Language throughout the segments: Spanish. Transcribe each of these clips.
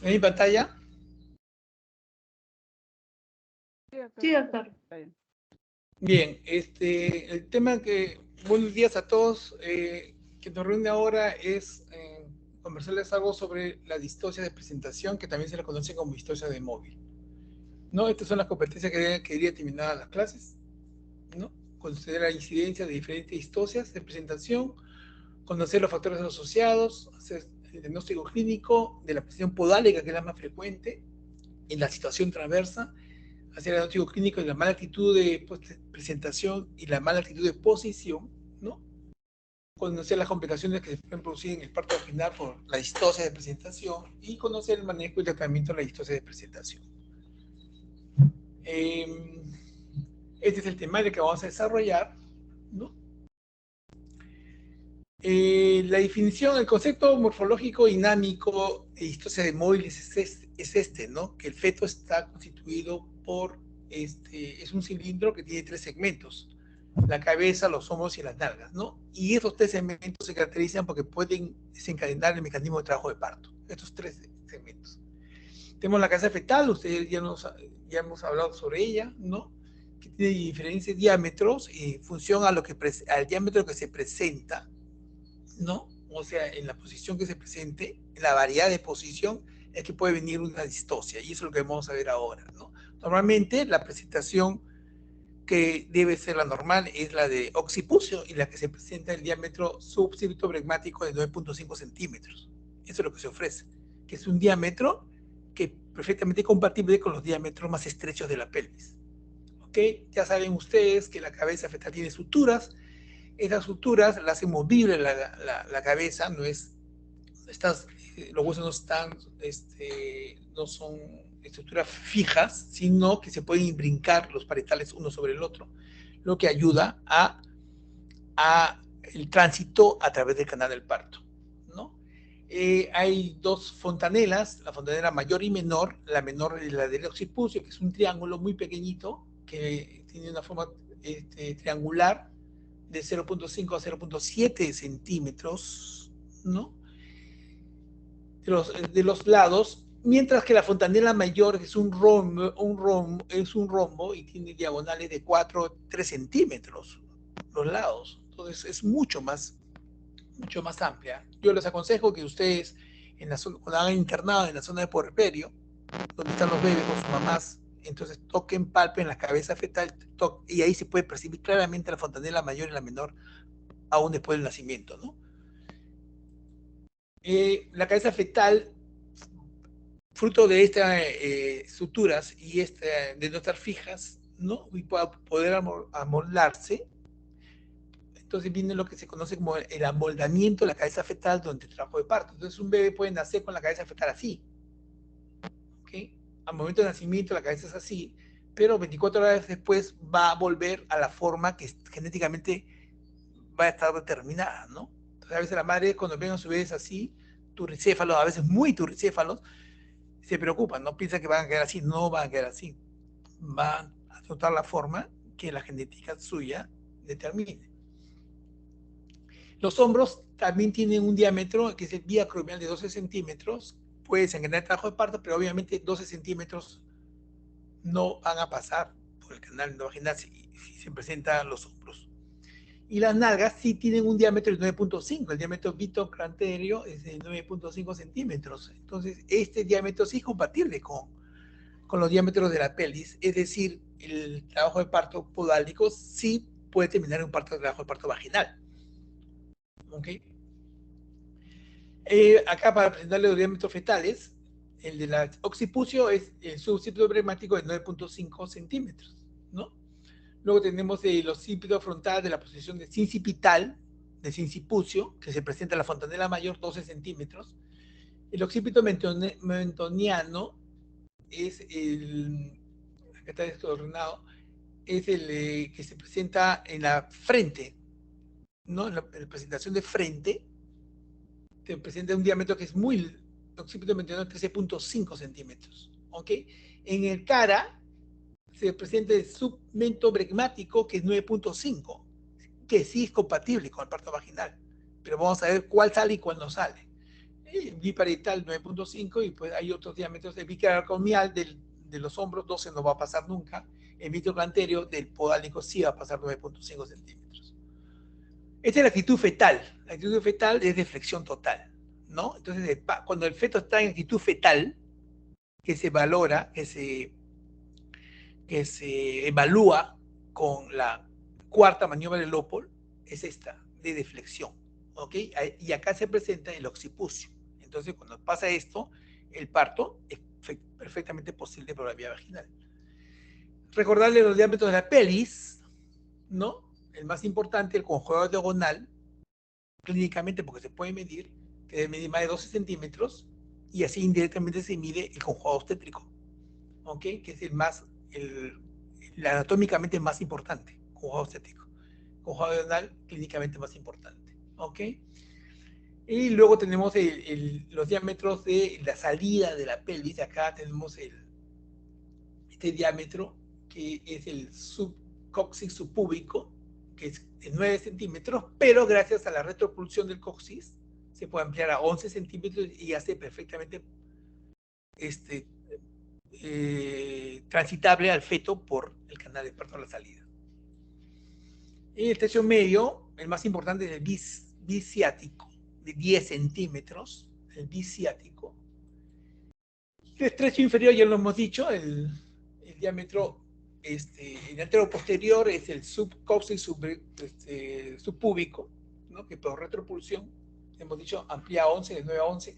¿En mi pantalla? Sí, doctor. Bien, el tema que, buenos días a todos, que nos reúne ahora es conversarles algo sobre la distosia de presentación, que también se la conoce como distosia de móvil. ¿No? Estas son las competencias que quería terminar las clases, ¿no? Considerar la incidencia de diferentes distocias de presentación, conocer los factores asociados, hacer el diagnóstico clínico de la presentación podálica, que es la más frecuente, en la situación transversa, hacer el diagnóstico clínico de la mala actitud de presentación y la mala actitud de posición, ¿no? Conocer las complicaciones que se pueden producir en el parto vaginal por la distosia de presentación y conocer el manejo y tratamiento de la distosia de presentación. Este es el temario que vamos a desarrollar, ¿no? La definición, el concepto morfológico dinámico de distosia de móviles es este, ¿no? Que el feto está constituido por, es un cilindro que tiene 3 segmentos, la cabeza, los hombros y las nalgas, ¿no? Y estos 3 segmentos se caracterizan porque pueden desencadenar el mecanismo de trabajo de parto, estos 3 segmentos. Tenemos la cabeza fetal, ustedes ya hemos hablado sobre ella, ¿no? Que tiene diferentes diámetros en función a al diámetro que se presenta, ¿no? O sea, en la posición que se presente, en la variedad de posición, es que puede venir una distosia, y eso es lo que vamos a ver ahora, ¿no? Normalmente, la presentación que debe ser la normal es la de occipucio, y la que se presenta el diámetro subcipitobregmático de 9.5 centímetros. Eso es lo que se ofrece, que es un diámetro que perfectamente compatible con los diámetros más estrechos de la pelvis. ¿Ok? Ya saben ustedes que la cabeza fetal tiene suturas. Esas suturas las hacen movible la cabeza, no es, los huesos no están, no son estructuras fijas, sino que se pueden brincar los parietales uno sobre el otro, lo que ayuda a el tránsito a través del canal del parto, ¿no? Hay 2 fontanelas, la fontanela mayor y menor. La menor es la del occipucio, que es un triángulo muy pequeñito, que tiene una forma triangular, de 0.5 a 0.7 centímetros, ¿no? De los lados, mientras que la fontanela mayor es un rombo y tiene diagonales de 4 a 3 centímetros los lados. Entonces es mucho más amplia. Yo les aconsejo que ustedes, cuando hagan internado en la zona de puerperio, donde están los bebés con sus mamás, entonces toquen, palpen la cabeza fetal, y ahí se puede percibir claramente la fontanela mayor y la menor aún después del nacimiento, ¿no? La cabeza fetal, fruto de estas suturas y de no estar fijas, ¿no? Y para poder amoldarse, entonces viene lo que se conoce como el amoldamiento de la cabeza fetal durante el trabajo de parto. Entonces un bebé puede nacer con la cabeza fetal así, ¿ok? Al momento de nacimiento la cabeza es así, pero 24 horas después va a volver a la forma que genéticamente va a estar determinada, ¿no? Entonces a veces la madre, cuando ven a sus bebés así, turricéfalos, a veces muy turricéfalos, se preocupan, no piensan que van a quedar así, no van a quedar así, van a adoptar la forma que la genética suya determine. Los hombros también tienen un diámetro que es el vía acromial de 12 centímetros, puede desencadenar el trabajo de parto, pero obviamente 12 centímetros no van a pasar por el canal vaginal si se presentan los hombros. Y las nalgas sí tienen un diámetro de 9.5, el diámetro vitocranterio es de 9.5 centímetros. Entonces, este diámetro sí es compatible con los diámetros de la pelvis, es decir, el trabajo de parto podálico sí puede terminar en un trabajo de parto vaginal. ¿Ok? Acá para presentarle los diámetros fetales, el de la occipucio es el subcipito pneumático de 9.5 centímetros, ¿no? Luego tenemos el occipito frontal de la posición de sincipital, de sincipucio, que se presenta en la fontanela mayor, 12 centímetros. El occipito mentoniano es acá está esto ordenado, es el que se presenta en la frente, ¿no? En la presentación de frente, te presenta un diámetro que es muy, el occipito mentoniano 13.5 centímetros, ¿ok? En el cara se presenta el submento bregmático, que es 9.5, que sí es compatible con el parto vaginal, pero vamos a ver cuál sale y cuál no sale. El biparietal 9.5 y pues hay otros diámetros. El bicarocomial de los hombros 12 no va a pasar nunca. El bitrocanterio del podálico sí va a pasar 9.5 centímetros. Esta es la actitud fetal. La actitud fetal es de flexión total, ¿no? Entonces, cuando el feto está en actitud fetal, que se valora, que se evalúa con la cuarta maniobra del Lópol, es esta, de deflexión, ¿ok? Y acá se presenta el occipucio. Entonces, cuando pasa esto, el parto es perfectamente posible por la vía vaginal. Recordarle los diámetros de la pelvis, ¿no? El más importante, el conjugador diagonal, clínicamente, porque se puede medir, que debe medir más de 12 centímetros, y así indirectamente se mide el conjugado obstétrico, ¿ok? Que es el anatómicamente más importante, conjugado obstétrico. Conjugado diagonal, clínicamente más importante, ¿ok? Y luego tenemos los diámetros de la salida de la pelvis. Acá tenemos este diámetro, que es el subcoxis subpúbico, que es de 9 centímetros, pero gracias a la retropulsión del coxis se puede ampliar a 11 centímetros y hace perfectamente transitable al feto por el canal de parto a la salida. Y el tercio medio, el más importante, es el biciático, de 10 centímetros, el biciático. El estrecho inferior, ya lo hemos dicho, el diámetro el antero posterior es el subcoxis subpúbico, ¿no? Que por retropulsión, hemos dicho, amplía a 11, de 9 a 11.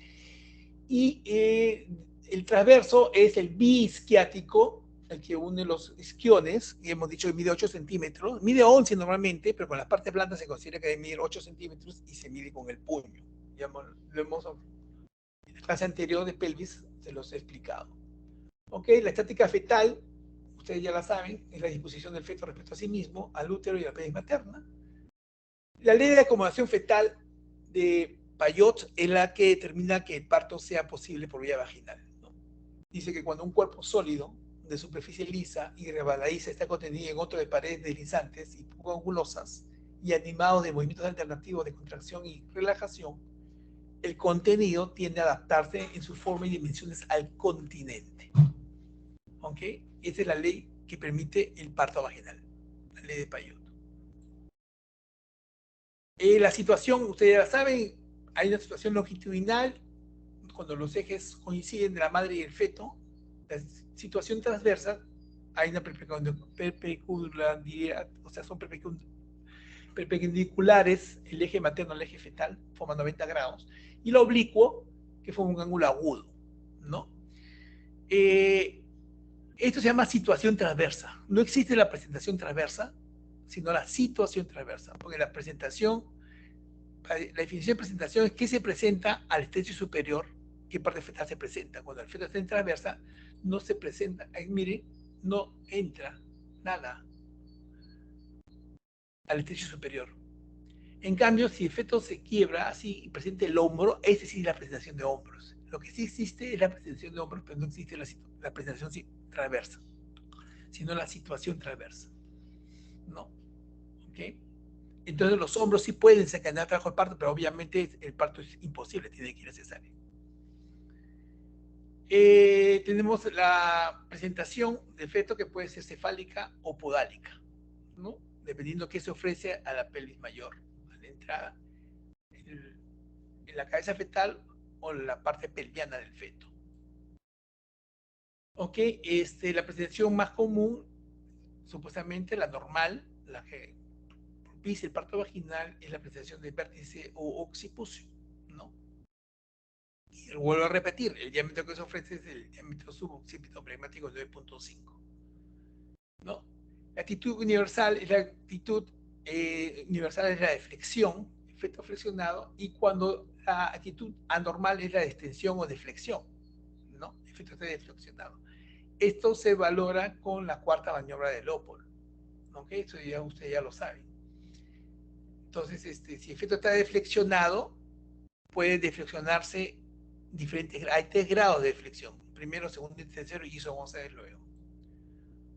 Y el transverso es el biisquiático, el que une los isquiones, y hemos dicho que mide 8 centímetros, mide 11 normalmente, pero con las partes blandas se considera que debe medir 8 centímetros y se mide con el puño. Lo hemos, en la clase anterior de pelvis se los he explicado. Ok, la estática fetal, ustedes ya la saben, es la disposición del feto respecto a sí mismo, al útero y a la pelvis materna. La ley de acomodación fetal de Payot es la que determina que el parto sea posible por vía vaginal, ¿no? Dice que cuando un cuerpo sólido, de superficie lisa y resbaladiza, está contenido en otro de paredes deslizantes y poco angulosas y animado de movimientos alternativos de contracción y relajación, el contenido tiende a adaptarse en su forma y dimensiones al continente. ¿Ok? Esa es la ley que permite el parto vaginal, la ley de Payot. La situación, ustedes ya saben, hay una situación longitudinal, cuando los ejes coinciden de la madre y el feto. La situación transversa, hay una perpendicularidad, o sea, son perpendiculares, el eje materno al eje fetal, forma 90 grados, y el oblicuo, que forma un ángulo agudo, ¿no? Esto se llama situación transversa. No existe la presentación transversa, sino la situación transversa, porque la definición de presentación es qué se presenta al estrecho superior, qué parte fetal se presenta. Cuando el feto está en transversa, no se presenta, ahí mire, no entra nada al estrecho superior. En cambio, si el feto se quiebra así y presenta el hombro, ese sí es la presentación de hombros. Lo que sí existe es la presentación de hombros, pero no existe la presentación transversa, sino la situación transversa, ¿no? ¿Ok? Entonces los hombros sí pueden sacar trabajo al parto, pero obviamente el parto es imposible, tiene que ir a cesárea. Tenemos la presentación del feto que puede ser cefálica o podálica, ¿no? Dependiendo qué se ofrece a la pelvis mayor, a la entrada, en la cabeza fetal o en la parte pelviana del feto. Ok, la presentación más común, supuestamente la normal, la que propicia el parto vaginal, es la presentación de vértice o occipucio, ¿no? Y vuelvo a repetir, el diámetro que se ofrece es el diámetro suboccipito plegmático 9.5, ¿no? La actitud universal es la actitud universal es la de flexión, el feto flexionado, y cuando la actitud anormal es la de extensión o de flexión, ¿no? El feto está deflexionado. Esto se valora con la cuarta maniobra de Lópol, ¿ok? Eso ya ustedes ya lo saben. Entonces, si el feto está deflexionado, puede deflexionarse diferentes, hay 3 grados de flexión, primero, segundo y tercero, y eso vamos a ver luego.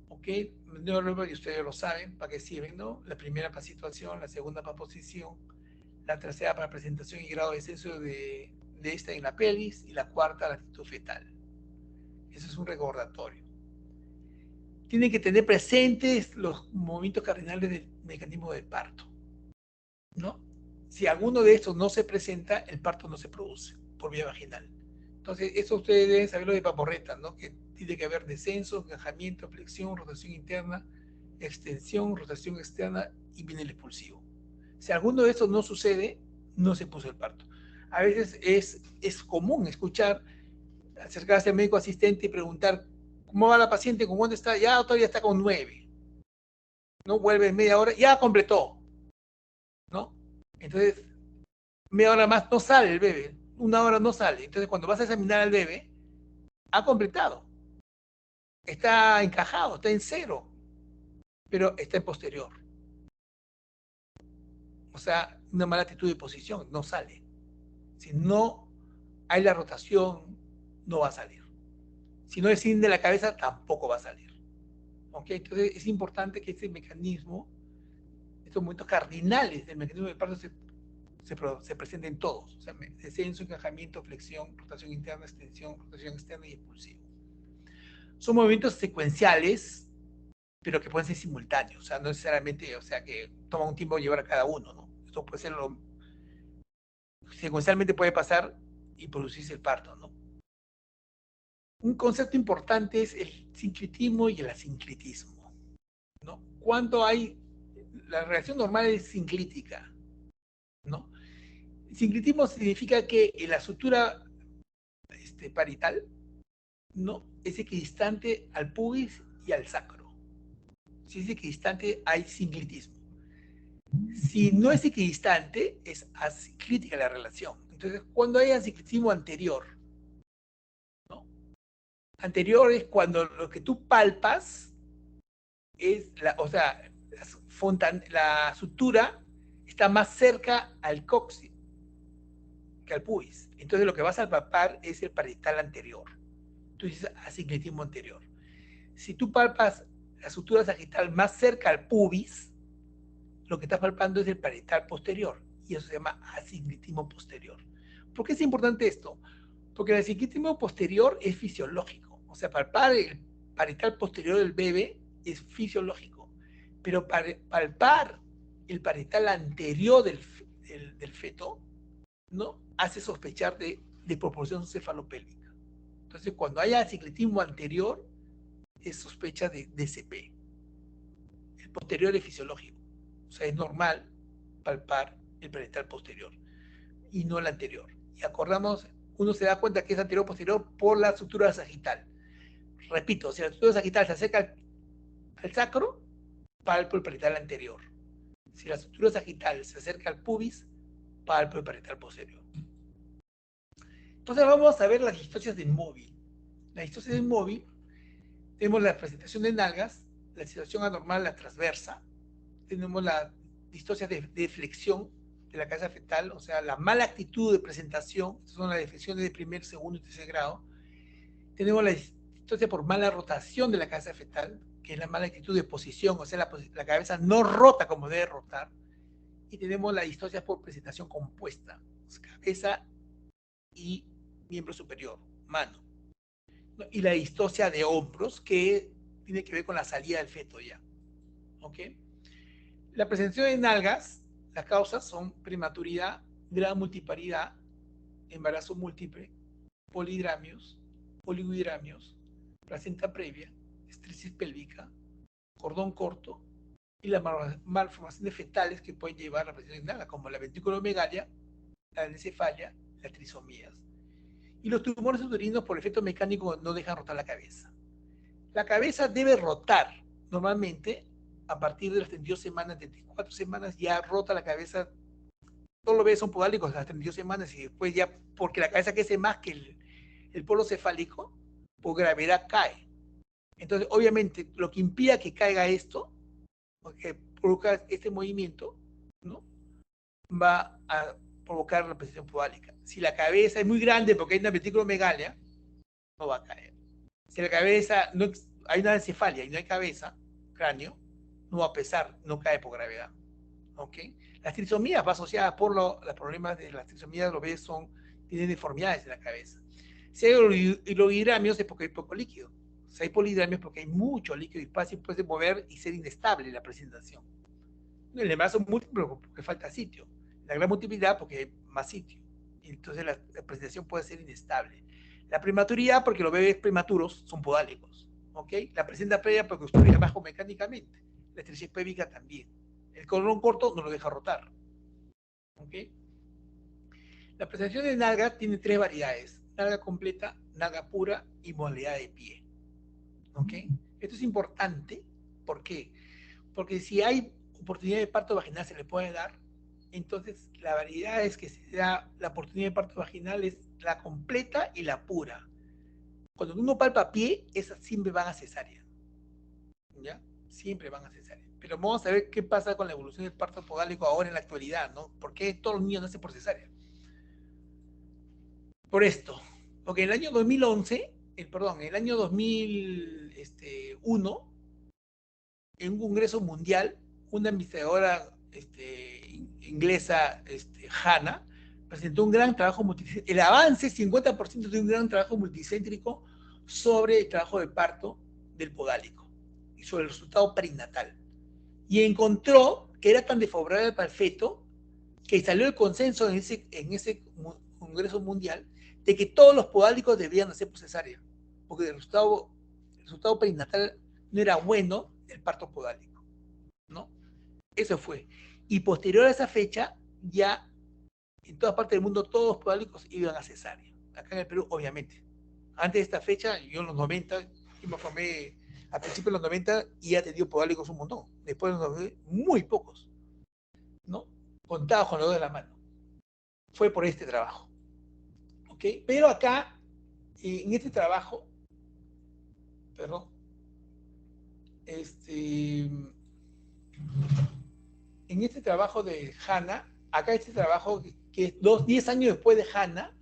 ¿Ok? Y ustedes lo saben, para qué sirven, ¿no? La primera para situación, la segunda para posición, la tercera para presentación y grado de descenso de de esta en la pelvis y la cuarta la actitud fetal. Eso es un recordatorio. Tienen que tener presentes los movimientos cardinales del mecanismo del parto, ¿no? Si alguno de estos no se presenta, el parto no se produce por vía vaginal. Entonces, eso ustedes deben saberlo de paporreta, ¿no? Que tiene que haber descenso, encajamiento, flexión, rotación interna, extensión, rotación externa y viene el expulsivo. Si alguno de estos no sucede, no se puso el parto. A veces es común escuchar, acercarse al médico asistente y preguntar, ¿cómo va la paciente? ¿Con cuánto está? Ya todavía está con 9. ¿No? Vuelve en media hora, ya completó, ¿no? Entonces, media hora más no sale el bebé, 1 hora no sale. Entonces, cuando vas a examinar al bebé, ha completado. Está encajado, está en 0, pero está en posterior. O sea, una mala actitud de posición, no sale. Si no hay la rotación, no va a salir. Si no desciende la cabeza, tampoco va a salir. ¿Ok? Entonces, es importante que este mecanismo, estos momentos cardinales del mecanismo del parto se presenten todos. O sea, descenso, encajamiento, flexión, rotación interna, extensión, rotación externa y expulsivo. Son movimientos secuenciales, pero que pueden ser simultáneos. O sea, no necesariamente, o sea, que toma un tiempo llevar a cada uno, ¿no? Esto puede ser secuencialmente puede pasar y producirse el parto, ¿no? Un concepto importante es el sincretismo y el asincretismo, ¿no? Cuando hay, la reacción normal es sinclítica, ¿no? Sincretismo significa que la sutura parital, ¿no? Es equidistante al pubis y al sacro. Si es equidistante, hay sincretismo. Si no es equidistante, es asinclítica la relación. Entonces, cuando hay asincretismo anterior, ¿no? Anterior es cuando lo que tú palpas es, o sea, la sutura está más cerca al coxis que al pubis. Entonces, lo que vas a palpar es el parietal anterior. Tú dices asincretismo anterior. Si tú palpas la sutura sagital más cerca al pubis, lo que estás palpando es el parietal posterior, y eso se llama asincretismo posterior. ¿Por qué es importante esto? Porque el asincretismo posterior es fisiológico, o sea, palpar el parietal posterior del bebé es fisiológico, pero palpar el parietal anterior del feto, ¿no? Hace sospechar de proporción cefalopélvica. Entonces, cuando hay asincretismo anterior, es sospecha de DCP. El posterior es fisiológico. O sea, es normal palpar el parietal posterior y no el anterior. Y acordamos, uno se da cuenta que es anterior o posterior por la sutura sagital. Repito, si la sutura sagital se acerca al sacro, palpo el parietal anterior. Si la sutura sagital se acerca al pubis, palpo el parietal posterior. Entonces vamos a ver las histocias del móvil. La histosia del móvil, tenemos la presentación de nalgas, la situación anormal, la transversa, tenemos la distosia de flexión de la cabeza fetal, o sea, la mala actitud de presentación, estas son las deflexiones de primer, segundo y tercer grado. Tenemos la distosia por mala rotación de la cabeza fetal, que es la mala actitud de posición, o sea, la cabeza no rota como debe rotar. Y tenemos la distosia por presentación compuesta, cabeza y miembro superior, mano. Y la distosia de hombros, que tiene que ver con la salida del feto ya. ¿Ok? La presentación de nalgas, las causas son prematuridad, gran multiparidad, embarazo múltiple, polidramios, oligohidramios, placenta previa, estresis pélvica, cordón corto y las malformaciones fetales que pueden llevar a la presentación de nalgas, como la ventriculomegalia, la anencefalia, las trisomías. Y los tumores uterinos por efecto mecánico no dejan rotar la cabeza. La cabeza debe rotar normalmente a partir de las 32 semanas, 34 semanas, ya rota la cabeza. Todos los bebés son podálicos a las 32 semanas y después ya, porque la cabeza crece más que el polo cefálico, por gravedad cae. Entonces, obviamente, lo que impida que caiga esto, porque provoca este movimiento, ¿no? Va a provocar la presentación podálica. Si la cabeza es muy grande porque hay una ventriculomegalia, no va a caer. Si la cabeza, no, hay una encefalia y no hay cabeza, cráneo, no va a pesar, no cae por gravedad. ¿Ok? Las trisomías va asociadas por los problemas de las trisomías, los bebés son tiene deformidades en la cabeza. Si hay hidrohidramios es porque hay poco líquido. Si hay polihidramios es porque hay mucho líquido y fácil puede mover y ser inestable la presentación. El embarazo múltiple porque falta sitio. La gran multiplicidad porque hay más sitio. Y entonces la presentación puede ser inestable. La prematuridad porque los bebés prematuros son podálicos. ¿Ok? La presenta previa porque obstruye abajo mecánicamente. La estrechez pélvica también. El cordón corto no lo deja rotar. ¿Ok? La presentación de nalga tiene tres variedades: nalga completa, nalga pura y modalidad de pie. ¿Ok? Esto es importante. ¿Por qué? Porque si hay oportunidad de parto vaginal se le puede dar, entonces la variedad es que se da la oportunidad de parto vaginal es la completa y la pura. Cuando uno palpa pie, esas siempre van a cesárea. ¿Ya? Siempre van a cesárea. Pero vamos a ver qué pasa con la evolución del parto podálico ahora en la actualidad, ¿no? ¿Por qué todos los niños nacen por cesárea? Por esto. Porque en el año 2011, en el año 2001, en un congreso mundial, una investigadora inglesa, Hannah, presentó un gran trabajo multicéntrico, el avance 50% de un gran trabajo multicéntrico sobre el trabajo de parto del podálico y sobre el resultado perinatal. Y encontró que era tan desfavorable para el feto que salió el consenso en ese congreso mundial de que todos los podálicos debían hacer por cesárea, porque el resultado perinatal no era bueno del parto podálico, ¿no? Eso fue. Y posterior a esa fecha, ya en todas partes del mundo todos los podálicos iban a cesárea. Acá en el Perú, obviamente. Antes de esta fecha, yo en los 90, yo me formé a principios de los 90 y ya tenía podálicos un montón. Después de los 90, muy pocos, ¿no? Contados con los dedos de la mano. Fue por este trabajo. ¿Ok? Pero acá, en este trabajo, perdón, en este trabajo de Hannah, acá este trabajo que es 10 años después de Hannah,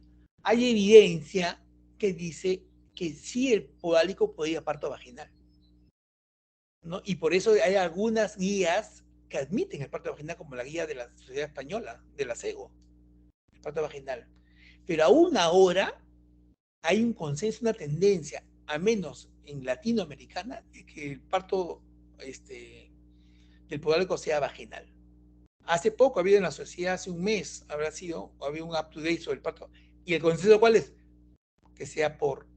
hay evidencia que dice que sí el podálico podía parto vaginal, ¿no? Y por eso hay algunas guías que admiten el parto vaginal, como la guía de la Sociedad Española, de la SEGO, el parto vaginal. Pero aún ahora hay un consenso, una tendencia, al menos en latinoamericana, de que el parto del podálico sea vaginal. Hace poco, había en la sociedad, hace un mes, habrá sido, había un up-to-date sobre el parto. ¿Y el consenso cuál es? Que sea por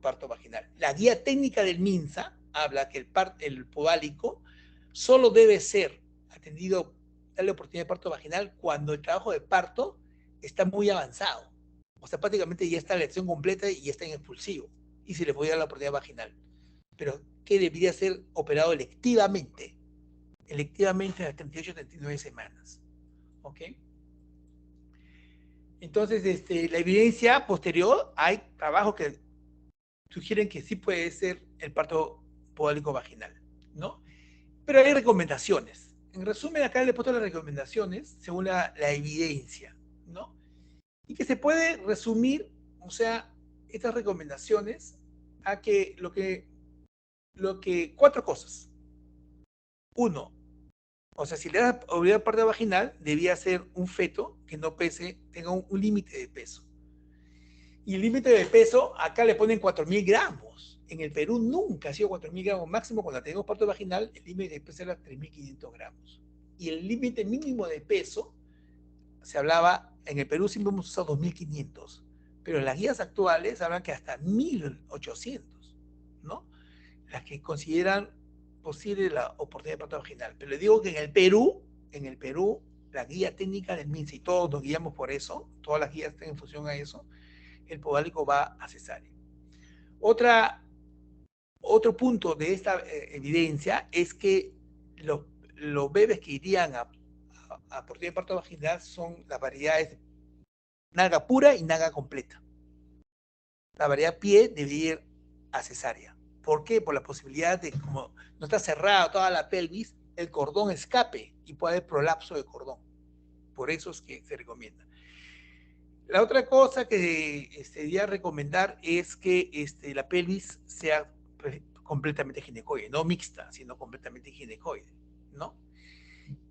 parto vaginal. La guía técnica del MINSA habla que el podálico solo debe ser atendido, darle oportunidad de parto vaginal cuando el trabajo de parto está muy avanzado. O sea, prácticamente ya está la lección completa y ya está en expulsivo. Y se le puede dar la oportunidad vaginal. Pero que debería ser operado electivamente a las 38 o 39 semanas. ¿Ok? Entonces, la evidencia posterior, hay trabajos que sugieren que sí puede ser el parto podálico vaginal, ¿no? Pero hay recomendaciones. En resumen, acá le he puesto las recomendaciones según la evidencia, ¿no? Y que se puede resumir, o sea, estas recomendaciones a que cuatro cosas. Uno, o sea, si le das obligar parto vaginal, debía ser un feto que no pese, tenga un límite de peso. Y el límite de peso, acá le ponen 4.000 gramos. En el Perú nunca ha sido 4.000 gramos máximo. Cuando tenemos parto vaginal, el límite de peso era 3.500 gramos. Y el límite mínimo de peso, se hablaba, en el Perú siempre hemos usado 2.500. Pero en las guías actuales hablan que hasta 1.800, ¿no? Las que consideran posible la oportunidad de parto vaginal. Pero le digo que en el Perú, la guía técnica del MINSA, y todos nos guiamos por eso, todas las guías están en función a eso, el podálico va a cesárea. Otro punto de esta evidencia es que los bebés que irían a oportunidad de parto vaginal son las variedades nalga pura y nalga completa. La variedad pie debería ir a cesárea. ¿Por qué? Por la posibilidad de, como no está cerrada toda la pelvis, el cordón escape y puede haber prolapso de cordón. Por eso es que se recomienda. La otra cosa que debería recomendar es que la pelvis sea completamente ginecoide, no mixta, sino completamente ginecoide, ¿no?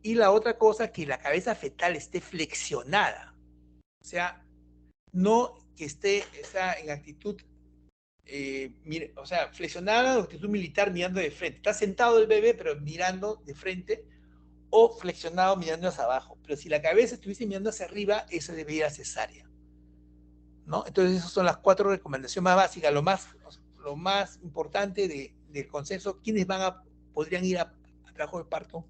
Y la otra cosa, que la cabeza fetal esté flexionada. O sea, no que esté en actitud, o sea, flexionada en actitud militar mirando de frente. Está sentado el bebé, pero mirando de frente, o flexionado mirando hacia abajo. Pero si la cabeza estuviese mirando hacia arriba, eso debería ir a cesárea, ¿no? Entonces, esas son las 4 recomendaciones más básicas, lo más importante del consenso, quienes podrían ir a trabajo de parto,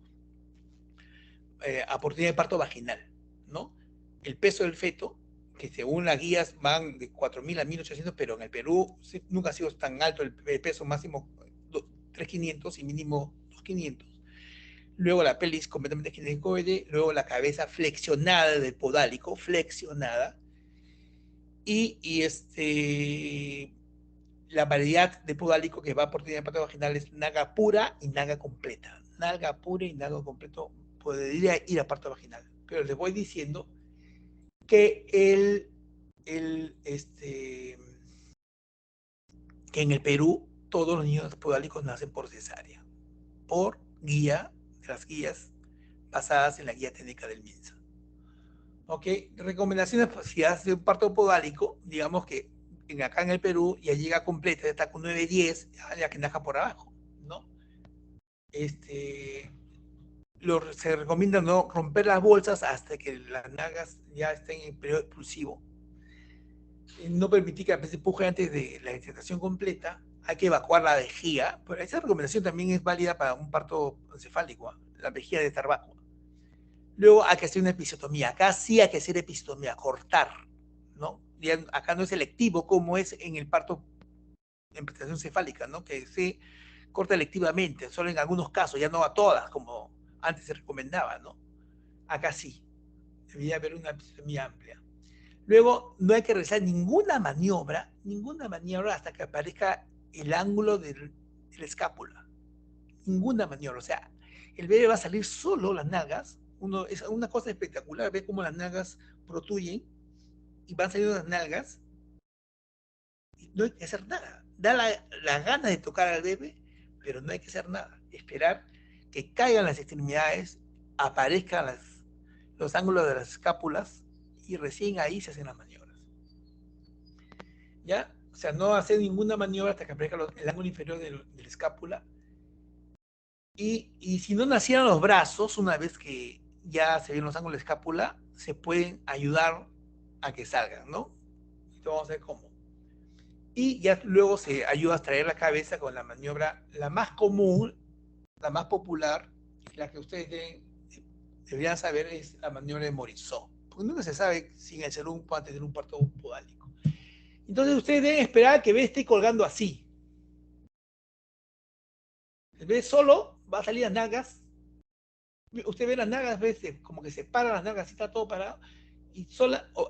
a oportunidad de parto vaginal, ¿no? El peso del feto, que según las guías van de 4.000 a 1.800, pero en el Perú nunca ha sido tan alto el peso máximo 3.500 y mínimo 2.500. Luego la pelvis completamente ginecoide, luego la cabeza flexionada del podálico, flexionada, y la variedad de podálico que va a oportunidad de parto vaginal es naga pura y naga completa. Naga pura y naga completo podría ir a parto vaginal. Pero les voy diciendo que que en el Perú todos los niños podálicos nacen por cesárea, por guía, de las guías basadas en la guía técnica del MINSA. ¿Ok? Recomendaciones, pues, si hace un parto podálico, digamos que acá en el Perú ya llega completa, ya está con 9-10, ya que naja por abajo, ¿no? Se recomienda no romper las bolsas hasta que las nagas ya estén en periodo expulsivo. No permitir que la se empuje antes de la gestación completa. Hay que evacuar la vejiga, pero esa recomendación también es válida para un parto encefálico, ¿eh? La vejiga debe estar vacua. Luego hay que hacer una episiotomía. Acá sí hay que hacer episiotomía, cortar, ¿no? Ya acá no es selectivo como es en el parto en prestación cefálica, ¿no? Que se corta electivamente, solo en algunos casos, ya no a todas, como antes se recomendaba, ¿no? Acá sí, debería haber una episiotomía amplia. Luego, no hay que realizar ninguna maniobra hasta que aparezca el ángulo de la escápula. Ninguna maniobra. O sea, el bebé va a salir solo, las nalgas. Es una cosa espectacular ver cómo las nalgas protuyen y van saliendo las nalgas. Y no hay que hacer nada. Da la gana de tocar al bebé, pero no hay que hacer nada. Esperar que caigan las extremidades, aparezcan los ángulos de las escápulas y recién ahí se hacen las maniobras. ¿Ya? O sea, no hacer ninguna maniobra hasta que aparezca el ángulo inferior de la escápula. Y si no nacieran los brazos, una vez que ya se ven los ángulos de escápula, se pueden ayudar a que salgan, ¿no? Entonces vamos a ver cómo. Y ya luego se ayuda a extraer la cabeza con la maniobra, la más común, la más popular, la que ustedes deberían saber es la maniobra de Morisot. Porque nunca se sabe si en el salón pueden tener un parto podálico. Entonces ustedes deben esperar que el bebé esté colgando así. El bebé solo va a salir las nalgas. Usted ve las nalgas, ve como que se paran las nalgas, está todo parado. Y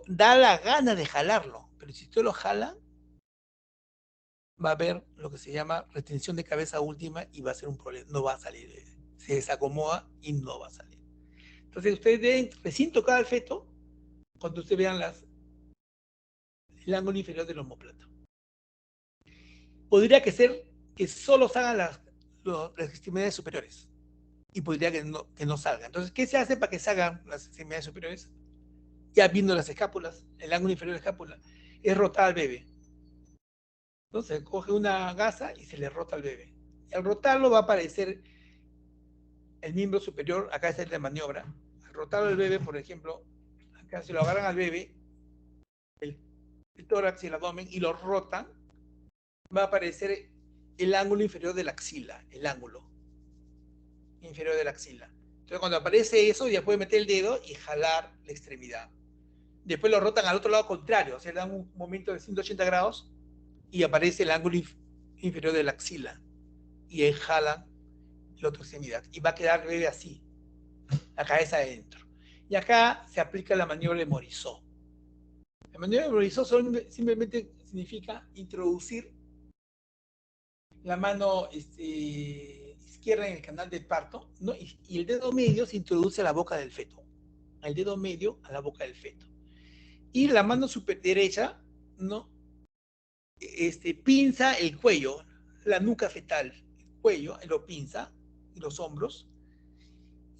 da la gana de jalarlo. Pero si usted lo jala, va a haber lo que se llama retención de cabeza última y va a ser un problema. No va a salir. Se desacomoda y no va a salir. Entonces ustedes deben recién tocar al feto cuando ustedes vean el ángulo inferior del omóplato. Podría ser que solo salgan las extremidades superiores y podría que no salgan. Entonces, ¿qué se hace para que salgan las extremidades superiores? Ya viendo las escápulas, el ángulo inferior de la escápula, es rotar al bebé. Entonces, coge una gasa y se le rota al bebé. Y al rotarlo va a aparecer el miembro superior, acá está la maniobra. Al rotar al bebé, por ejemplo, acá se lo agarran al bebé, el tórax y el abdomen, y lo rotan, va a aparecer el ángulo inferior de la axila, el ángulo inferior de la axila. Entonces, cuando aparece eso, ya puede meter el dedo y jalar la extremidad. Después lo rotan al otro lado contrario, o sea, le dan un momento de 180 grados y aparece el ángulo inferior de la axila. Y ahí jalan la otra extremidad. Y va a quedar el bebé así, la cabeza adentro. Y acá se aplica la maniobra de Morisot. La maniobra de Morisot simplemente significa introducir la mano izquierda en el canal del parto, ¿no? Y el dedo medio se introduce a la boca del feto. El dedo medio a la boca del feto. Y la mano derecha, ¿no? Pinza el cuello, la nuca fetal, el cuello, lo pinza, y los hombros.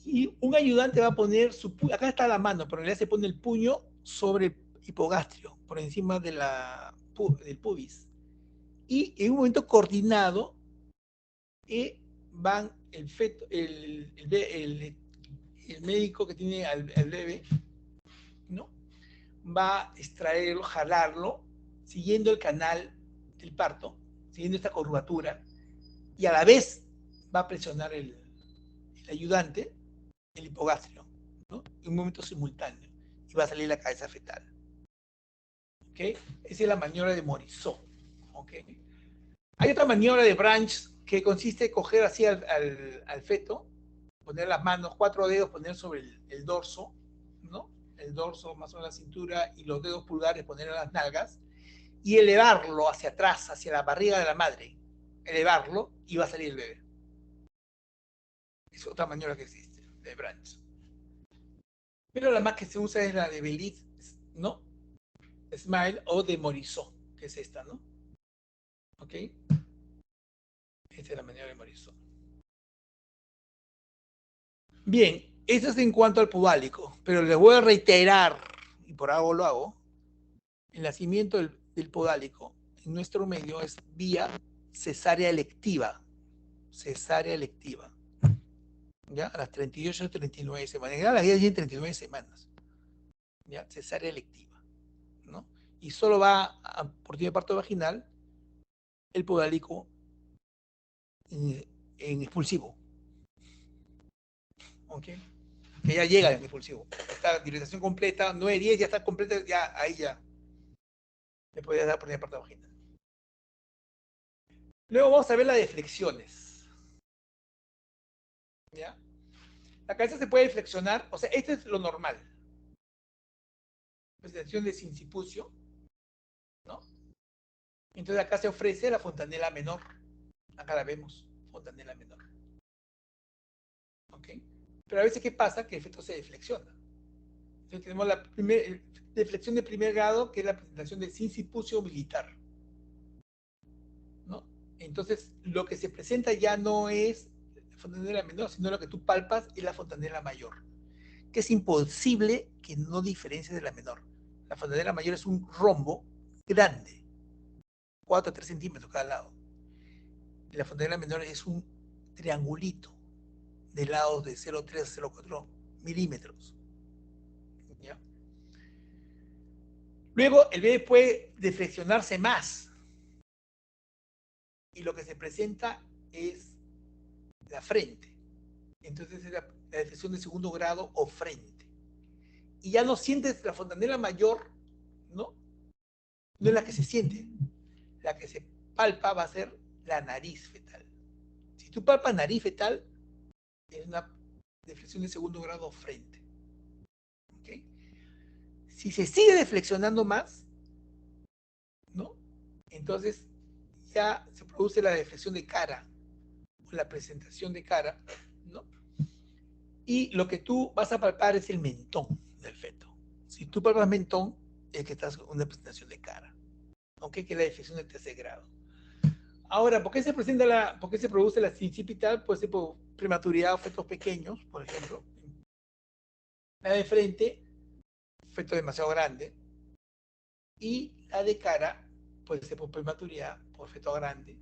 Y un ayudante va a poner acá está la mano, pero en realidad se pone el puño sobre el hipogastrio, por encima de del pubis. Y en un momento coordinado van el feto, el médico que tiene al bebé, ¿no? Va a extraerlo, jalarlo, siguiendo el canal del parto, siguiendo esta curvatura, y a la vez va a presionar el ayudante, el hipogastrio, ¿no? En un momento simultáneo, y va a salir la cabeza fetal. ¿Ok? Esa es la maniobra de Morisot. ¿Ok? Hay otra maniobra de Branch que consiste en coger así al feto, poner las manos, 4 dedos, poner sobre el dorso, ¿no? El dorso más o menos la cintura y los dedos pulgares poner en las nalgas y elevarlo hacia atrás, hacia la barriga de la madre. Elevarlo y va a salir el bebé. Es otra maniobra que existe, de Branch. Pero la más que se usa es la de Beliz, ¿no? Smile o de Morisot, que es esta, ¿no? ¿Ok? Esta es la maniobra de Morisot. Bien, esto es en cuanto al pudálico, pero les voy a reiterar, y por algo lo hago, el nacimiento del podálico en nuestro medio es vía cesárea electiva. Cesárea electiva. ¿Ya? A las 38 o 39 semanas. En general, las guías tienen 39 semanas. ¿Ya? Cesárea electiva. ¿No? Y solo va por tiempo de parto vaginal el podálico en expulsivo. ¿Ok? Que ya llega en expulsivo. Esta dilatación completa, 9-10 ya está completa, ya ahí ya le podría dar por tiempo de parto vaginal. Luego vamos a ver las deflexiones. ¿Ya? La cabeza se puede flexionar, o sea, esto es lo normal. Presentación de sincipucio, ¿no? Entonces acá se ofrece la fontanela menor. Acá la vemos, fontanela menor. ¿Ok? Pero a veces, ¿qué pasa? Que el feto se deflexiona. Entonces tenemos la deflexión de primer grado, que es la presentación de sincipucio militar. ¿No? Entonces, lo que se presenta ya no es la fontanela menor, sino lo que tú palpas es la fontanela mayor, que es imposible que no diferencie de la menor. La fontanela mayor es un rombo grande, 4 a 3 centímetros cada lado. Y la fontanela menor es un triangulito de lados de 0,3 a 0,4 milímetros. ¿Ya? Luego, el bebé puede deflexionarse más. Y lo que se presenta es la frente. Entonces es la deflexión de segundo grado o frente. Y ya no sientes la fontanela mayor, ¿no? No es la que se siente. La que se palpa va a ser la nariz fetal. Si tú palpas nariz fetal, es una deflexión de segundo grado frente. ¿Okay? Si se sigue deflexionando más, ¿no? Entonces ya se produce la deflexión de cara, o la presentación de cara, ¿no? Y lo que tú vas a palpar es el mentón del feto. Si tú palpas mentón, es que estás con una presentación de cara, aunque que es la deflexión de tercer grado. Ahora, ¿por qué se produce la sincipital? Puede ser por prematuridad o fetos pequeños, por ejemplo. La de frente, feto demasiado grande. Y la de cara puede ser por prematuridad, por feto grande,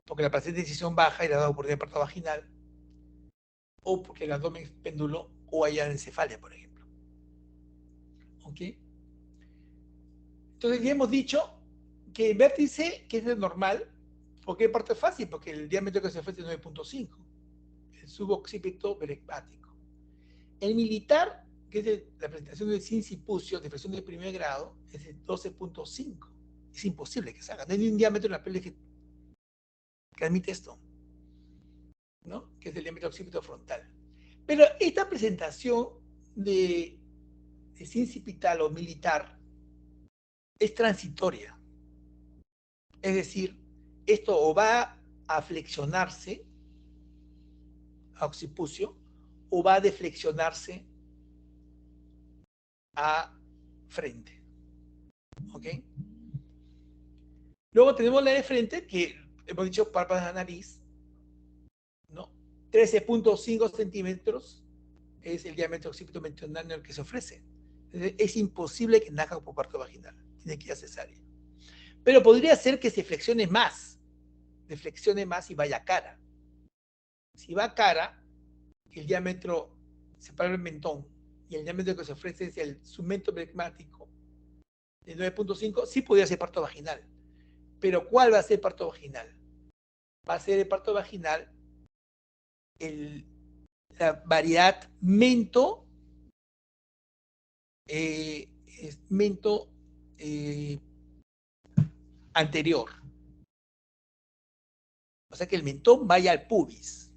porque la paciente de decisión baja y le ha dado oportunidad de parto vaginal, o porque el abdomen es péndulo o haya encefalia, por ejemplo. ¿Ok? Entonces ya hemos dicho que el vértice, que es el normal, ¿por qué parto es fácil? Porque el diámetro que se ofrece es 9.5, el suboccipito perekmático. El militar, que es la presentación del sincipucio, deflexión de primer grado, es el 12.5. Es imposible que se haga. No hay ni un diámetro en la pelvis que admite esto, ¿no? Que es el diámetro occipito frontal. Pero esta presentación de sincipital o militar es transitoria. Es decir, esto o va a flexionarse a occipucio o va a deflexionarse a frente. ¿Ok? Luego tenemos la de frente, que hemos dicho párpados de la nariz, ¿no? 13.5 centímetros es el diámetro occipito meridional que se ofrece. Es imposible que nazca por parto vaginal. tiene que ir a cesárea. Pero podría ser que se flexione más y vaya cara. Si va cara, el diámetro separa el mentón y el diámetro que se ofrece es el segmento plegmático de 9.5, sí podría ser parto vaginal. Pero ¿cuál va a ser parto vaginal? Va a ser el parto vaginal la variedad mento, mento anterior. O sea que el mentón vaya al pubis.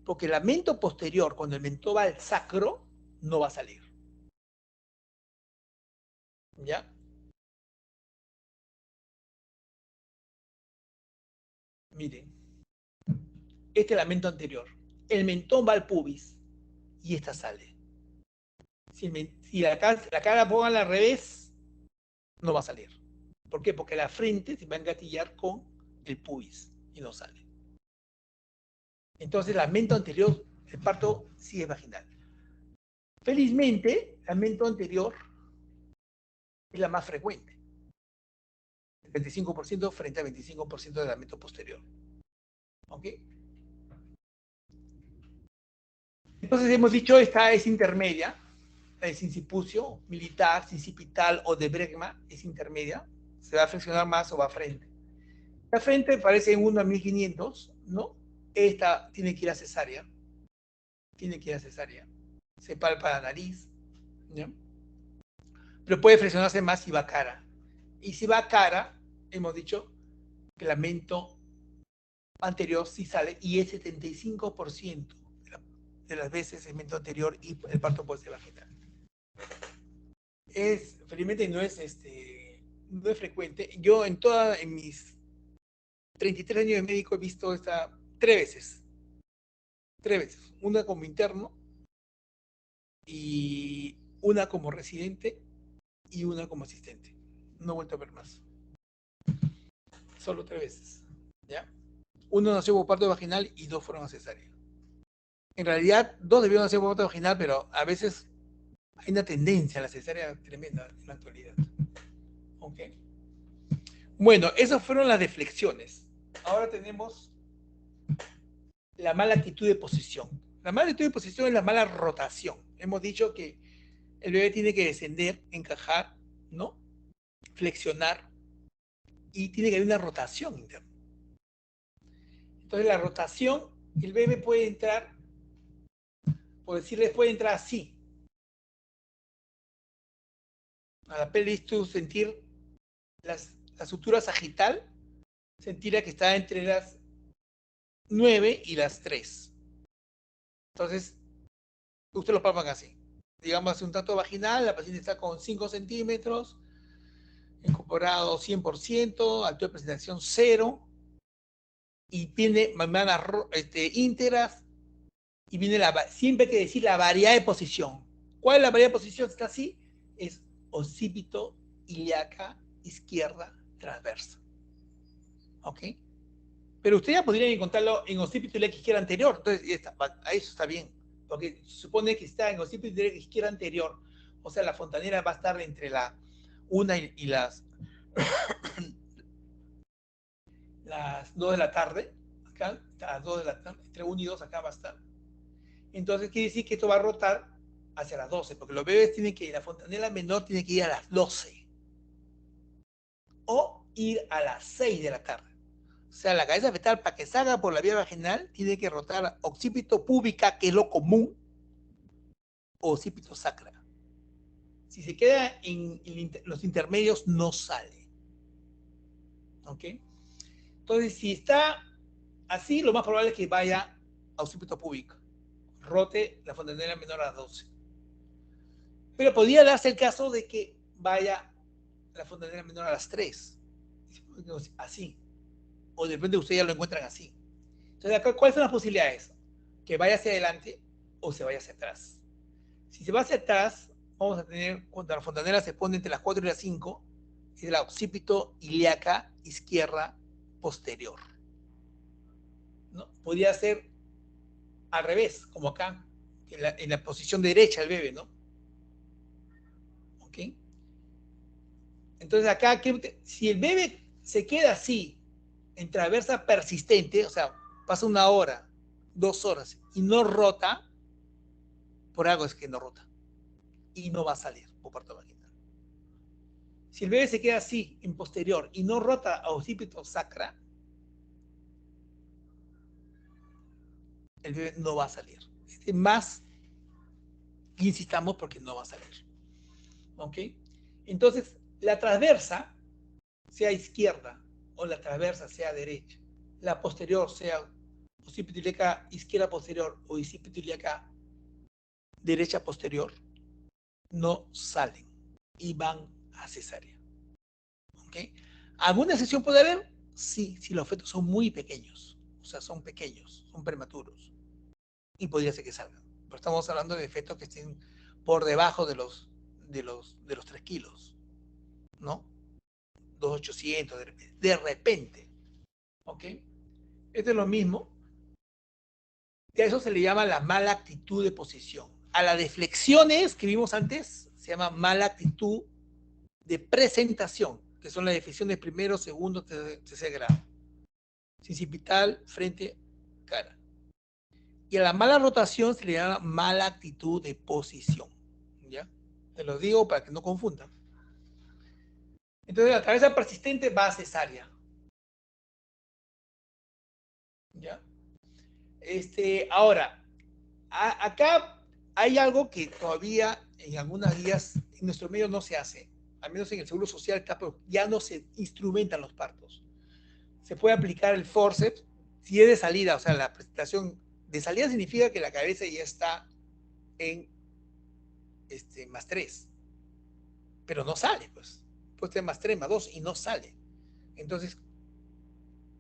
Porque el mento posterior, cuando el mentón va al sacro, no va a salir. ¿Ya? Miren. Este es el mento anterior. El mentón va al pubis y esta sale. Si la cara pongan al revés, no va a salir. ¿Por qué? Porque la frente se va a engatillar con el pubis y no sale. Entonces, la mento anterior, el parto sí es vaginal. Felizmente, la mento anterior es la más frecuente. El 25% frente al 25% de la mento posterior. ¿Ok? Entonces hemos dicho, esta es intermedia. El sincipucio militar, sincipital o de Bregma es intermedia. Se va a flexionar más o va a frente. La frente parece en 1 a 1500, ¿no? Esta tiene que ir a cesárea. Tiene que ir a cesárea. Se palpa la nariz, ¿no? Pero puede flexionarse más si va cara. Y si va cara, hemos dicho que el mento anterior sí sale y es 75% de las veces el mento anterior y el parto puede ser vaginal. Felizmente no es frecuente. Yo en mis 33 años de médico he visto esta 3 veces. Una como interno y una como residente y una como asistente. No he vuelto a ver más. Solo 3 veces. ¿Ya? Uno nació por parto vaginal y 2 fueron a cesárea. En realidad, 2 debieron nacer por parto vaginal, pero a veces hay una tendencia a la cesárea tremenda en la actualidad. ¿Ok? Bueno, esas fueron las deflexiones. Ahora tenemos la mala actitud de posición. La mala actitud de posición es la mala rotación. Hemos dicho que el bebé tiene que descender, encajar, ¿no? Flexionar y tiene que haber una rotación interna. Entonces la rotación, el bebé puede entrar, por decirles, puede entrar así. A la pelvis tú sentir la sutura sagital, sentir que está entre las 9 y las 3. Entonces, ustedes lo palpan así. Digamos, hace un tacto vaginal, la paciente está con 5 centímetros, incorporado 100%, altura de presentación 0, y tiene membranas íntegras, y viene siempre hay que decir la variedad de posición. ¿Cuál es la variedad de posición? Está así, es occipito ilíaca izquierda transversa. ¿Ok? Pero ustedes ya podrían encontrarlo en occipito ilíaca izquierda anterior, entonces eso está bien, porque se supone que está en occipito ilíaca izquierda anterior, o sea, la fontanera va a estar entre la 1 y las 2 de la tarde, acá, a las 2 de la tarde, entre 1 y 2 acá va a estar. Entonces quiere decir que esto va a rotar hacia las 12, porque los bebés tienen que ir, la fontanela menor tiene que ir a las 12. O ir a las 6 de la tarde. O sea, la cabeza fetal, para que salga por la vía vaginal, tiene que rotar occipito púbica, que es lo común, o occipito sacra. Si se queda en los intermedios, no sale. ¿Ok? Entonces, si está así, lo más probable es que vaya a occipito púbico. Rote la fontanela menor a las 12. Pero podría darse el caso de que vaya la fontanela menor a las 3. Así. O de repente ustedes ya lo encuentran así. Entonces, acá, ¿cuáles son las posibilidades? Que vaya hacia adelante o se vaya hacia atrás. Si se va hacia atrás, vamos a tener, cuando la fontanela se pone entre las 4 y las 5, es la occipito ilíaca izquierda posterior. ¿No? Podría ser al revés, como acá, en la posición derecha del bebé, ¿no? ¿Ok? Entonces acá, si el bebé se queda así, en traversa persistente, o sea, pasa 1 hora, 2 horas, y no rota, por algo es que no rota, y no va a salir por parto vaginal. Si el bebé se queda así, en posterior, y no rota a occipito sacra, el bebé no va a salir. Más insistamos porque no va a salir. ¿Ok? Entonces, la transversa, sea izquierda, o la transversa sea derecha, la posterior sea occipito ilíaca izquierda posterior o occipito ilíaca derecha posterior, no salen y van a cesárea. ¿Ok? ¿Alguna excepción puede haber? Sí, si los fetos son muy pequeños, o sea, son pequeños, son prematuros, y podría ser que salgan. Pero estamos hablando de fetos que estén por debajo de los 3 kilos, ¿no? 2.800 de repente. ¿Ok? Esto es lo mismo, que a eso se le llama la mala actitud de posición. A las deflexiones que vimos antes se llama mala actitud de presentación, que son las deflexiones primero, segundo, tercer grado. Sincipital, frente, cara. Y a la mala rotación se le llama mala actitud de posición. ¿Ya? Te lo digo para que no confundan. Entonces la cabeza persistente va a cesárea. ¿Ya? Ahora, acá hay algo que todavía en algunas guías en nuestro medio no se hace, al menos en el Seguro Social ya no se instrumentan los partos. Se puede aplicar el forceps si es de salida, o sea, la presentación de salida significa que la cabeza ya está en +3, pero no sale, pues. Puede ser +3, +2 y no sale. Entonces,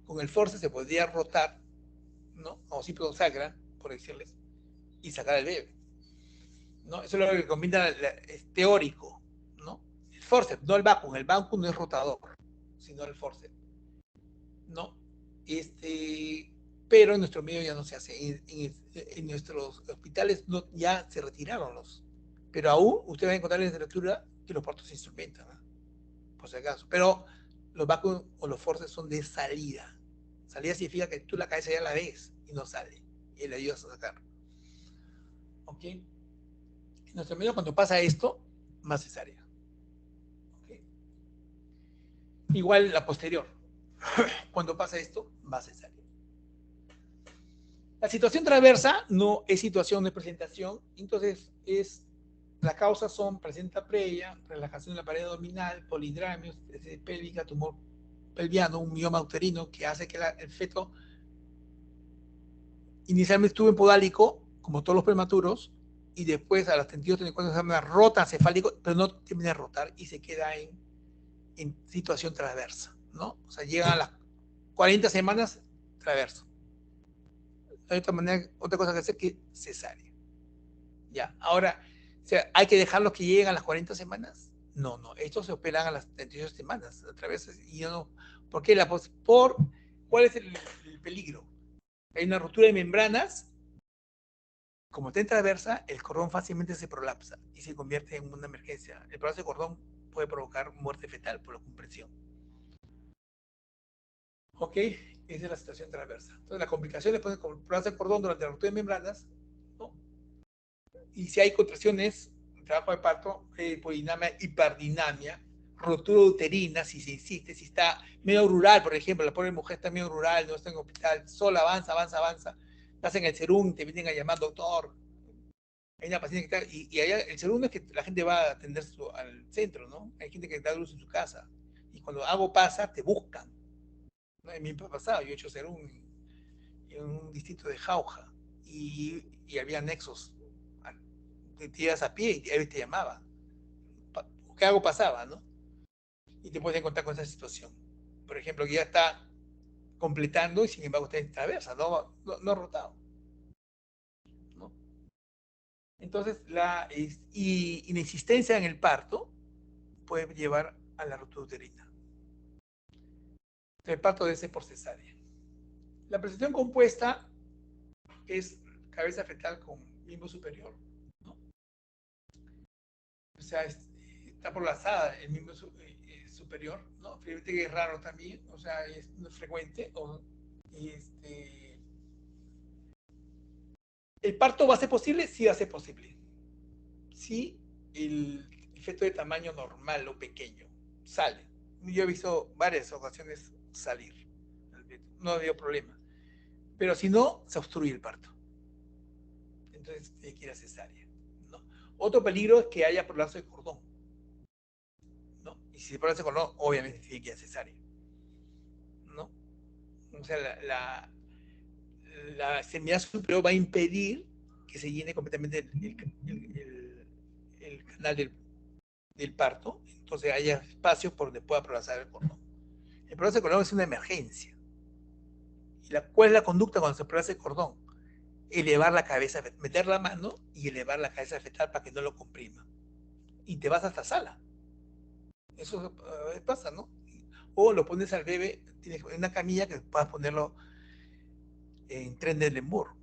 con el forceps se podría rotar, ¿no? O occipito sacra, por decirles, y sacar al bebé. ¿No? Eso es lo que combina, es teórico, ¿no? El forceps, no el vacuum. El vacuum no es rotador, sino el forceps, ¿no? Pero en nuestro medio ya no se hace. En nuestros hospitales ya se retiraron los. Pero aún usted va a encontrar en la literatura que los partos se instrumentan, ¿no? Por si acaso. Pero los vacuum o los forceps son de salida. Salida significa que tú la cabeza ya la ves y no sale. Y le ayudas a sacar. ¿Ok? En nuestro medio, cuando pasa esto, más cesárea. ¿Ok? Igual la posterior. Cuando pasa esto, va cesárea. La situación transversa no es situación de presentación, entonces las causas son presenta previa, relajación de la pared abdominal, polidramios, pélvica, tumor pelviano, un mioma uterino que hace que el feto inicialmente estuvo en podálico, como todos los prematuros, y después a las 32-34 semanas rota cefálico, pero no termina de rotar y se queda en situación transversa, ¿no? O sea, llegan a las 40 semanas transverso. De otra manera, otra cosa que hacer que cesárea. Ya, ahora, o sea, ¿hay que dejarlos que lleguen a las 40 semanas? No, no, estos se operan a las 38 semanas, a través, y yo no, ¿por qué? ¿Cuál es el peligro? Hay una ruptura de membranas, como está en transversa, el cordón fácilmente se prolapsa y se convierte en una emergencia. El prolapso de cordón puede provocar muerte fetal por la compresión. ¿Ok? Esa es la situación transversa. Entonces, la complicación después de prolapso de cordón durante la ruptura de membranas, ¿no? Y si hay contracciones, trabajo de parto, hipodinamia, hiperdinamia, rotura uterina, si se insiste, si está medio rural, por ejemplo, la pobre mujer está medio rural, no está en hospital, sola avanza, hacen el serum, te vienen a llamar doctor. Hay una paciente que está, y allá el segundo es que la gente va a atender al centro, ¿no? Hay gente que da luz en su casa. Y cuando algo pasa, te buscan. ¿No? En mi pasado, yo he hecho serum en un distrito de Jauja. Y había nexos. Te tiras a pie y te llamaba. ¿Qué algo pasaba, no? Y te puedes encontrar con esa situación. Por ejemplo, que ya está completando y sin embargo está en traversa, no rotado. ¿No? Entonces, la inexistencia en el parto puede llevar a la ruptura uterina. El parto debe ser por cesárea. La presentación compuesta es cabeza fetal con miembro superior, ¿no? O sea, está prolapsada el miembro superior, ¿no? Fíjate que es raro también, o sea, no es frecuente. Y ¿el parto va a ser posible? Sí va a ser posible. Sí, el feto de tamaño normal o pequeño sale. Yo he visto varias ocasiones salir. No ha habido problema. Pero si no, se obstruye el parto. Entonces tiene que ir a cesárea, ¿no? Otro peligro es que haya prolazo de cordón, ¿no? Y si se prolazo de cordón, obviamente tiene que ir a cesárea, ¿no? O sea, la extremidad superior va a impedir que se llene completamente el canal del parto, entonces haya espacio por donde pueda prolazar el cordón. El prolazo de cordón es una emergencia. ¿Cuál es la conducta cuando se prolaza el cordón? Elevar la cabeza, meter la mano y elevar la cabeza fetal para que no lo comprima. Y te vas hasta sala. Eso pasa, ¿no? O lo pones al bebé, tienes una camilla que puedas ponerlo en tren de Lemur.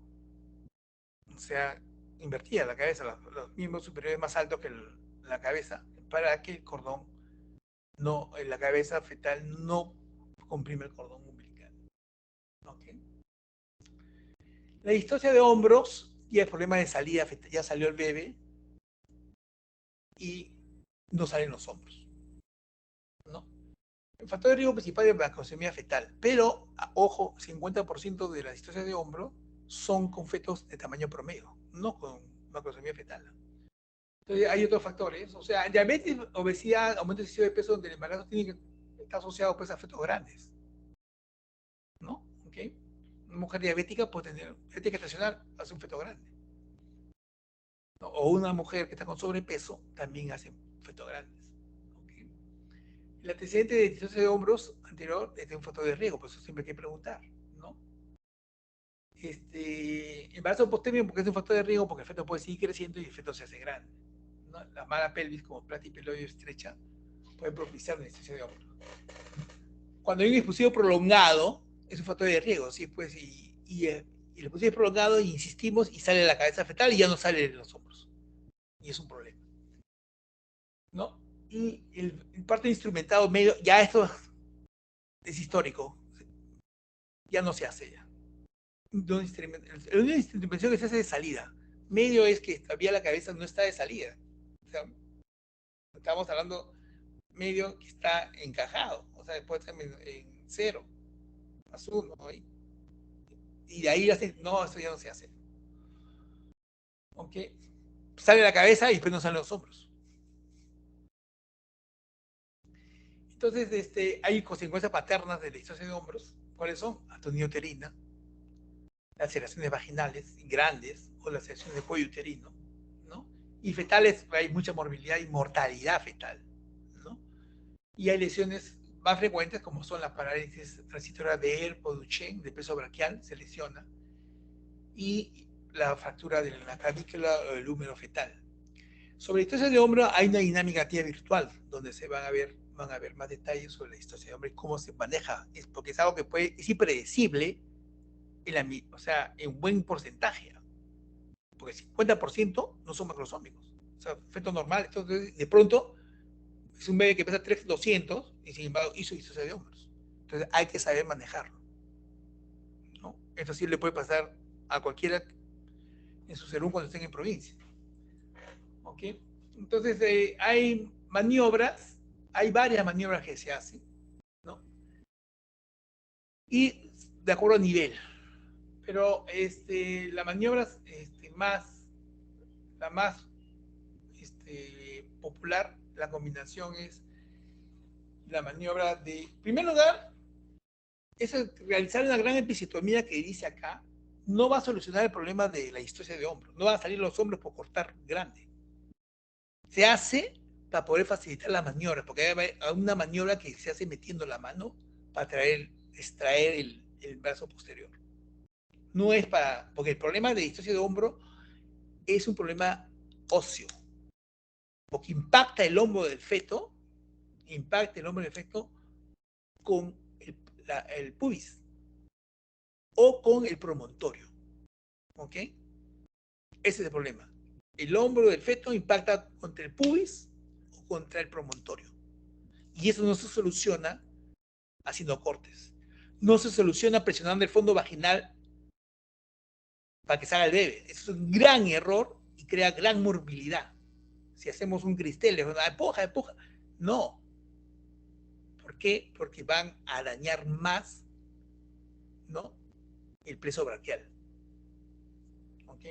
O sea, invertida la cabeza, los miembros superiores más altos que la cabeza, para que el cordón no, la cabeza fetal no comprime el cordón umbilical. ¿Okay? La distocia de hombros y el problema de salida, ya salió el bebé y no salen los hombros, ¿no? El factor de riesgo principal es la macrosomía fetal, pero, ojo, 50% de las distocias de hombro son con fetos de tamaño promedio, no con macrosomía fetal. Entonces hay otros factores, o sea, diabetes, obesidad, aumento excesivo de peso donde el embarazo tiene que estar asociado pues, a fetos grandes, ¿no? ¿Okay? Una mujer diabética puede tener, tiene que estacionar, hace un feto grande, ¿no? O una mujer que está con sobrepeso también hace fetos grandes. ¿Okay? El antecedente de distocia de hombros anterior es de un factor de riesgo, por eso siempre hay que preguntar, ¿no? Embarazo posterior porque es un factor de riesgo porque el feto puede seguir creciendo y el feto se hace grande, ¿no? La mala pelvis como platipeloide estrecha puede propiciar una distocia de hombros. Cuando hay un expulsivo prolongado es un factor de riesgo, ¿sí? Pues, el expulsivo es prolongado y insistimos y sale la cabeza fetal y ya no sale de los hombros y es un problema, ¿no? Y el parto instrumentado medio, ya esto es histórico, ya no se hace ya. La única intervención que se hace de salida. Medio es que todavía la cabeza no está de salida. O sea, estamos hablando medio que está encajado. O sea, después está en cero, más uno. ¿No? Y de ahí hace, no, eso ya no se hace. ¿Ok? Sale la cabeza y después no salen los hombros. Entonces, hay consecuencias paternas de la distocia de hombros. ¿Cuáles son? Atonía uterina, laceraciones vaginales grandes o laceraciones de cuello uterino, ¿no? Y fetales, hay mucha morbilidad y mortalidad fetal, ¿no? Y hay lesiones más frecuentes como son las parálisis transitorias de Ehlers o Duchenne, de peso braquial, se lesiona, y la fractura de la clavícula o el húmero fetal. Sobre la distocia de hombro hay una dinámica activa virtual donde se van a ver más detalles sobre la distocia de hombro y cómo se maneja, porque es algo que es impredecible o sea, en buen porcentaje, porque el 50% no son macrosómicos, o sea, feto normal. Entonces, de pronto, es un bebé que pesa 3,200 y sin embargo hizo distocia de hombros. Entonces, hay que saber manejarlo, ¿no? Esto sí le puede pasar a cualquiera en su serum cuando estén en provincia, ¿ok? Entonces, hay maniobras, hay varias maniobras que se hacen, ¿no? Y de acuerdo a nivel, pero la maniobra la más popular, la combinación es la maniobra de, en primer lugar, es realizar una gran episiotomía que dice acá, no va a solucionar el problema de la distocia de hombros, no van a salir los hombros por cortar grande. Se hace para poder facilitar la maniobra, porque hay una maniobra que se hace metiendo la mano para extraer el brazo posterior. No es porque el problema de distocia de hombro es un problema óseo, porque impacta el hombro del feto con el pubis o con el promontorio. ¿Ok? Ese es el problema. El hombro del feto impacta contra el pubis o contra el promontorio. Y eso no se soluciona haciendo cortes. No se soluciona presionando el fondo vaginal para que salga el bebé. Eso es un gran error y crea gran morbilidad. Si hacemos un cristal, empuja. No. ¿Por qué? Porque van a dañar más, ¿no?, el pleso braquial. ¿Ok?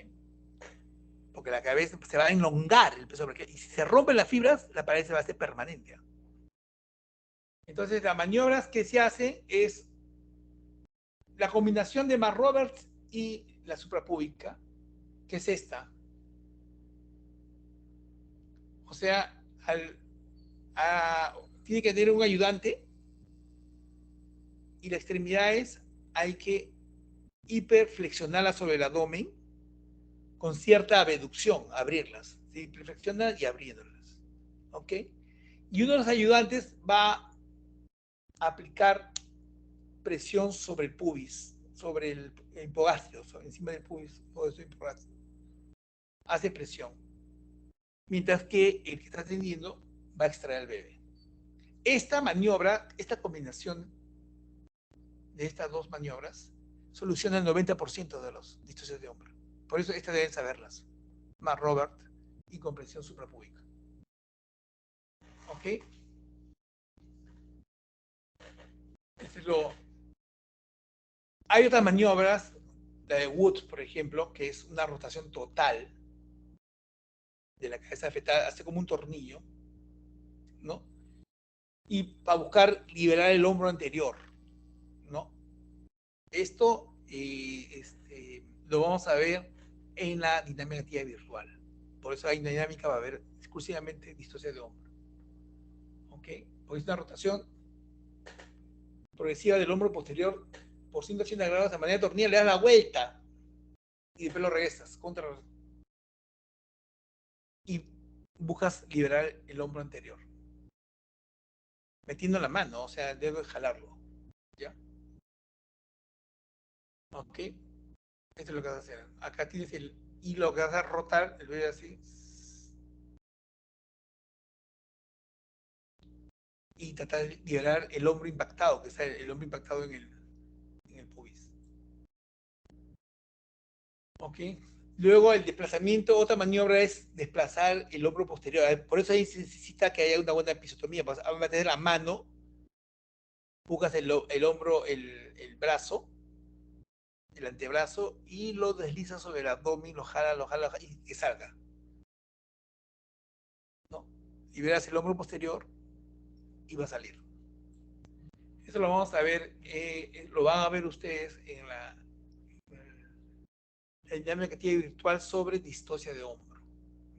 Porque la cabeza se va a elongar el pleso braquial. Y si se rompen las fibras, la pared se va a hacer permanente. Entonces, las maniobras que se hacen es la combinación de Mark-Roberts y la suprapúbica, que es esta. O sea, tiene que tener un ayudante y las extremidades hay que hiperflexionarlas sobre el abdomen con cierta abducción, abrirlas. Se hiperflexiona y abriéndolas. ¿Ok? Y uno de los ayudantes va a aplicar presión sobre el pubis, sobre el hipogastrio, encima del pubis, todo eso hipogastrio. Hace presión. Mientras que el que está atendiendo va a extraer al bebé. Esta maniobra, esta combinación de estas dos maniobras, soluciona el 90% de los distorsiones de hombro. Por eso estas deben saberlas. Mark-Robert y compresión suprapúbica. ¿Ok? Hay otras maniobras, la de Woods, por ejemplo, que es una rotación total de la cabeza fetal, hace como un tornillo, ¿no? Y para buscar liberar el hombro anterior, ¿no? Esto lo vamos a ver en la dinámica activa virtual. Por eso hay una dinámica, va a haber exclusivamente distorsión de hombro. ¿Ok? Porque es una rotación progresiva del hombro posterior por 180 grados de manera de tornilla, le das la vuelta y después lo regresas y buscas liberar el hombro anterior. Metiendo la mano, o sea, debes jalarlo. ¿Ya? ¿Ok? Esto es lo que vas a hacer. Acá tienes el hilo que vas a rotar, el bebé así. Y tratar de liberar el hombro impactado, que está el hombro impactado en el pubis. ¿Ok? Luego el desplazamiento, otra maniobra es desplazar el hombro posterior. Por eso ahí se necesita que haya una buena episiotomía. Vas a meter la mano, buscas el hombro, el brazo, el antebrazo, y lo deslizas sobre el abdomen, lo jala, y que salga. ¿No? Y verás el hombro posterior y va a salir. Eso lo vamos a ver, lo van a ver ustedes en la dinámica virtual sobre distosia de hombro.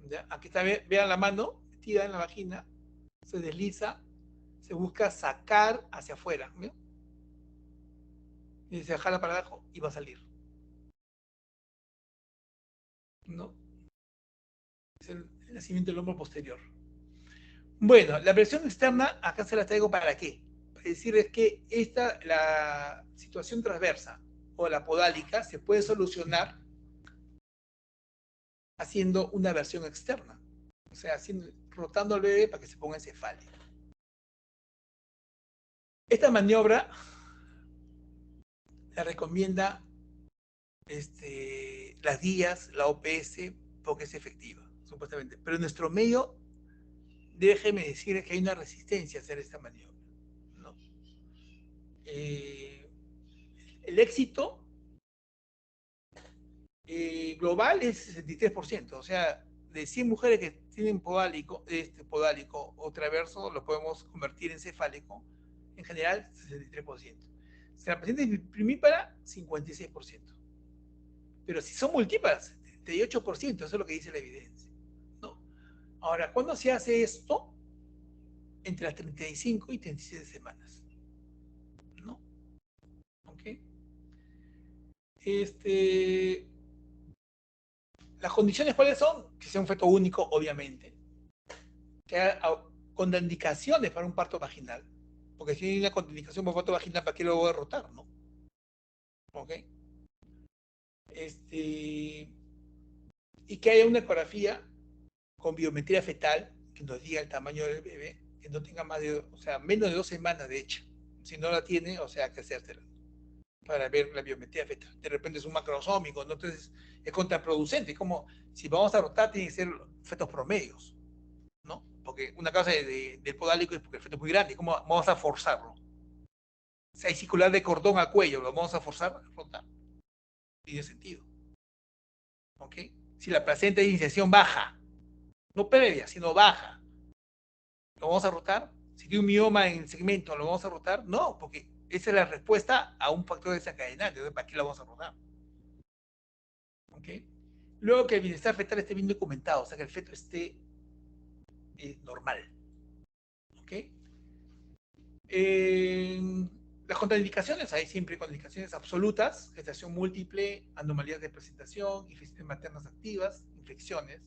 ¿Ya? Aquí está, vean la mano metida en la vagina, se desliza, se busca sacar hacia afuera, ¿no? Y se jala para abajo y va a salir, ¿no? Es el nacimiento del hombro posterior. Bueno, la presión externa, acá se la traigo para qué. Para decirles que la situación transversa o la podálica se puede solucionar haciendo una versión externa. O sea, rotando al bebé para que se ponga encefálico. Esta maniobra la recomienda las guías, la OPS, porque es efectiva, supuestamente. Pero en nuestro medio, déjeme decirles que hay una resistencia a hacer esta maniobra, ¿no? El éxito global es 63%, o sea, de 100 mujeres que tienen podálico o traverso, lo podemos convertir en cefálico, en general 63%. Si la paciente es primípara, 56%. Pero si son múltiples, 38%, eso es lo que dice la evidencia, ¿no? Ahora, ¿cuándo se hace esto? Entre las 35 y 37 semanas, ¿no? ¿Ok? Las condiciones, ¿cuáles son? Que sea un feto único, obviamente. Que haya contraindicaciones para un parto vaginal. Porque si hay una contraindicación para un parto vaginal, ¿para qué lo voy a rotar, no? ¿Ok? Y que haya una ecografía con biometría fetal que nos diga el tamaño del bebé, que no tenga más de, o sea, menos de 2 semanas de hecha. Si no la tiene, o sea, hay que hacérsela para ver la biometría fetal. De repente es un macrosómico, ¿no? Entonces es contraproducente. Es como si vamos a rotar, tiene que ser fetos promedios, ¿no? Porque una causa del podálico es porque el feto es muy grande. ¿Cómo vamos a forzarlo? Si hay circular de cordón al cuello, ¿lo vamos a forzar a rotar? Tiene sentido. ¿Ok? Si la placenta de iniciación baja, no previa, sino baja, ¿lo vamos a rotar? Si tiene un mioma en el segmento, ¿lo vamos a rotar? No, porque esa es la respuesta a un factor desencadenante. Entonces, ¿para qué lo vamos a rotar? ¿Ok? Luego que el bienestar fetal esté bien documentado, o sea, que el feto esté normal. ¿Ok? Las contraindicaciones, hay siempre contraindicaciones absolutas, gestación múltiple, anomalías de presentación, infecciones maternas activas, infecciones,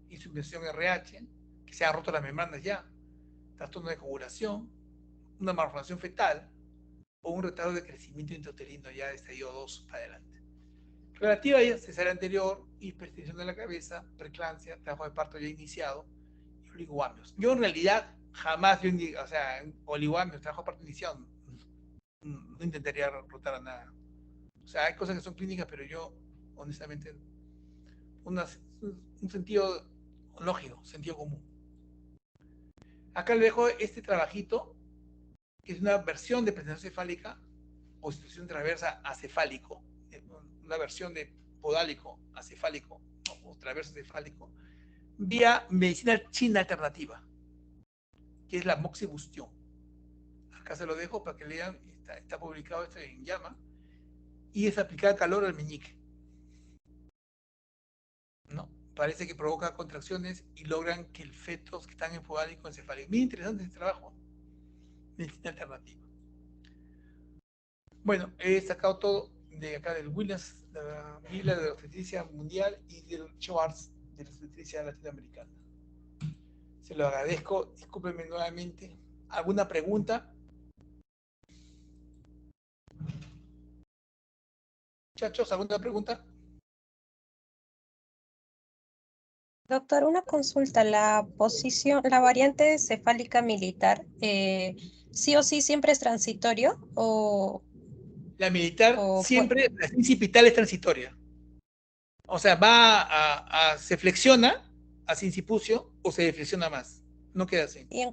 insubvención RH, que se han roto las membranas ya, trastorno de coagulación, una malformación fetal o un retardo de crecimiento intrauterino ya de estadio 2 para adelante. Relativa a cesárea anterior, hipertensión de la cabeza, preeclampsia, trabajo de parto ya iniciado y oligogamios. Yo en realidad jamás, o sea, oligogamios, trabajo de parto iniciado, no intentaría rotar a nada. O sea, hay cosas que son clínicas, pero yo, honestamente, un sentido lógico, sentido común. Acá le dejo este trabajito, que es una versión de presentación cefálica o situación transversa acefálico, una versión de podálico acefálico o transverso cefálico, vía medicina china alternativa, que es la moxibustión. Acá se lo dejo para que lean, está publicado esto en Llama, y es aplicar calor al meñique. ¿No? Parece que provoca contracciones y logran que el fetos que están en podálico encefálico. Muy interesante este trabajo. Medicina alternativa. Bueno, he sacado todo de acá del Williams, de la Biblia de la Obstetricia Mundial y del Schwartz de la Obstetricia Latinoamericana. Se lo agradezco, discúlpenme nuevamente. ¿Alguna pregunta? Muchachos, ¿alguna pregunta? Doctor, una consulta. La posición, la variante cefálica militar, ¿sí o sí siempre es transitorio o La militar siempre, la sincipital es transitoria. O sea, se flexiona a sincipucio o se deflexiona más. No queda así. ¿Y en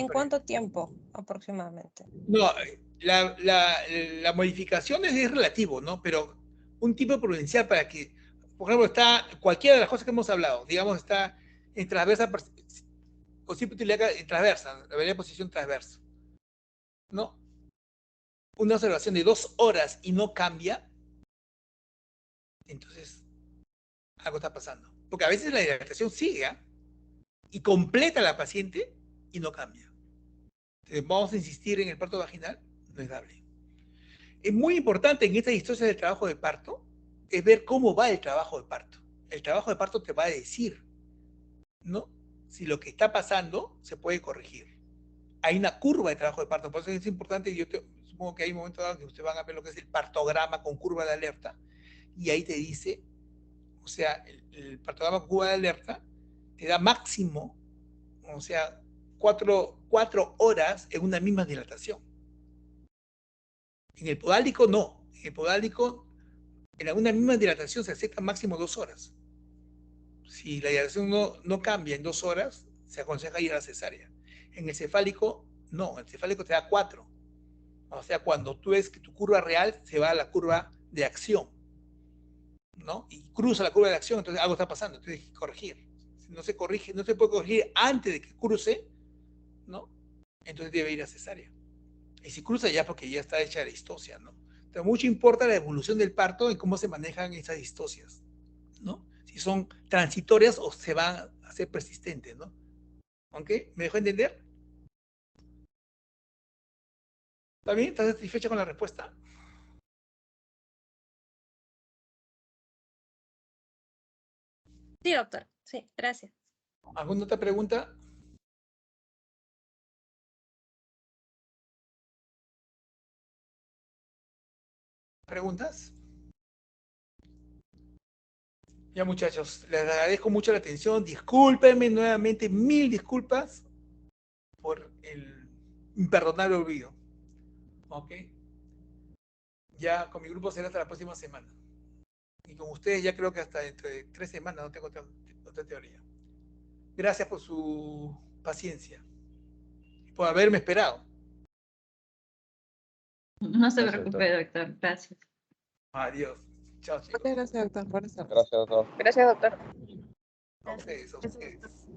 cuánto tiempo aproximadamente? No, la modificación es relativo, ¿no? Pero un tipo prudencial para que, por ejemplo, está cualquiera de las cosas que hemos hablado, digamos, está en transversa, o simple en transversa, la variable de posición transversa, ¿no? Una observación de 2 horas y no cambia, entonces algo está pasando. Porque a veces la dilatación sigue, ¿eh? Y completa a la paciente y no cambia. Entonces, vamos a insistir en el parto vaginal, no es dable. Es muy importante en esta historia del trabajo de parto, es ver cómo va el trabajo de parto. El trabajo de parto te va a decir, ¿no? Si lo que está pasando se puede corregir. Hay una curva de trabajo de parto, por eso es importante, supongo que hay un momento dado que ustedes van a ver lo que es el partograma con curva de alerta, y ahí te dice, o sea, el partograma con curva de alerta te da máximo, o sea, 4 horas en una misma dilatación. En el podálico no, en el podálico en una misma dilatación se acepta máximo 2 horas. Si la dilatación no cambia en 2 horas, se aconseja ir a la cesárea. En el cefálico, no, el cefálico te da 4. O sea, cuando tú ves que tu curva real se va a la curva de acción, ¿no? Y cruza la curva de acción, entonces algo está pasando, entonces hay que corregir. Si no se corrige, no se puede corregir antes de que cruce, ¿no? Entonces debe ir a cesárea. Y si cruza ya porque ya está hecha la distosia, ¿no? Entonces mucho importa la evolución del parto y cómo se manejan esas distocias, ¿no? Si son transitorias o se van a hacer persistentes, ¿no? ¿Ok? ¿Me dejó entender? ¿Está bien? ¿Estás satisfecha con la respuesta? Sí, doctor. Sí, gracias. ¿Alguna otra pregunta? ¿Preguntas? Ya muchachos, les agradezco mucho la atención. Discúlpenme nuevamente, 1000 disculpas por el imperdonable olvido. ¿Ok? Ya con mi grupo será hasta la próxima semana. Y con ustedes ya creo que hasta dentro de 3 semanas, no tengo otra teoría. Gracias por su paciencia y por haberme esperado. No se Gracias, preocupe, doctor. Gracias. Adiós. Chao, chicos. Muchas gracias, doctor, por estar. Gracias, doctor. Gracias, doctor. A ustedes, a ustedes.